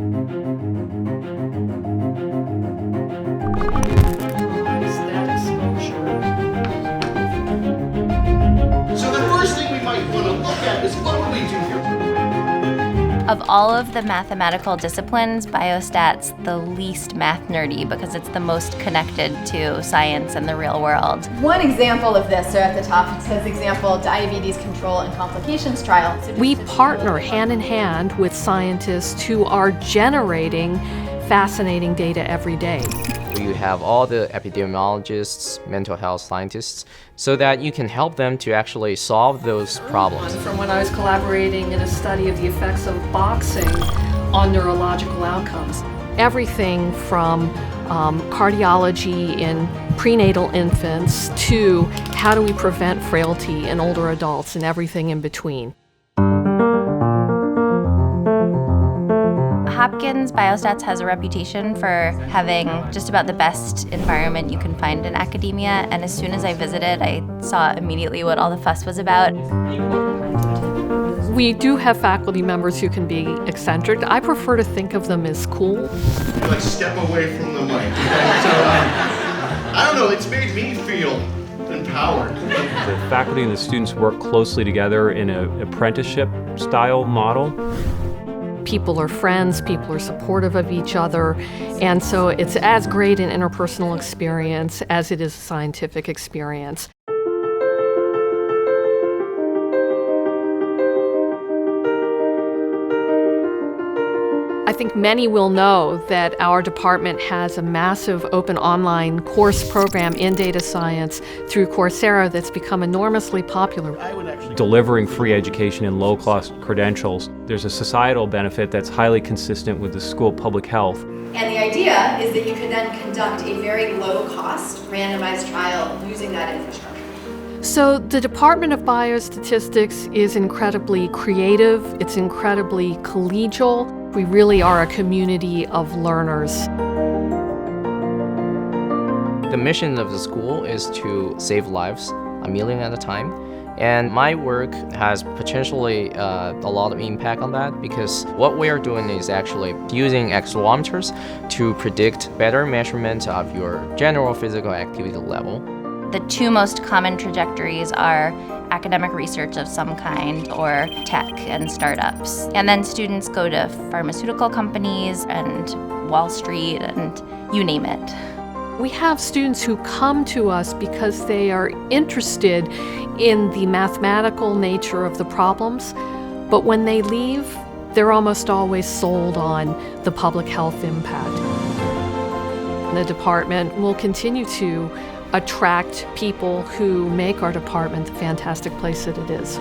So the first thing we might want to look at is what do we do here? Of all of the mathematical disciplines, biostat's the least math nerdy because it's the most connected to science and the real world. One example of this, so at the top it says example, diabetes control and complications trial. We partner hand in hand with scientists who are generating fascinating data every day. You have all the epidemiologists, mental health scientists, so that you can help them to actually solve those problems. From when I was collaborating in a study of the effects of boxing on neurological outcomes. Everything from cardiology in prenatal infants to how do we prevent frailty in older adults and everything in between. Hopkins Biostats has a reputation for having just about the best environment you can find in academia, and as soon as I visited, I saw immediately what all the fuss was about. We do have faculty members who can be eccentric. I prefer to think of them as cool. Like step away from the mic. So, I don't know, it's made me feel empowered. The faculty and the students work closely together in an apprenticeship-style model. People are friends, people are supportive of each other, and so it's as great an interpersonal experience as it is a scientific experience. I think many will know that our department has a massive open online course program in data science through Coursera that's become enormously popular. Delivering free education in low-cost credentials, there's a societal benefit that's highly consistent with the school public health. And the idea is that you can then conduct a very low-cost randomized trial using that infrastructure. So the Department of Biostatistics is incredibly creative, it's incredibly collegial. We really are a community of learners. The mission of the school is to save lives, 1 million at a time. And my work has potentially a lot of impact on that because what we are doing is actually using accelerometers to predict better measurement of your general physical activity level. The two most common trajectories are academic research of some kind or tech and startups. And then students go to pharmaceutical companies and Wall Street and you name it. We have students who come to us because they are interested in the mathematical nature of the problems, but when they leave, they're almost always sold on the public health impact. The department will continue to attract people who make our department the fantastic place that it is.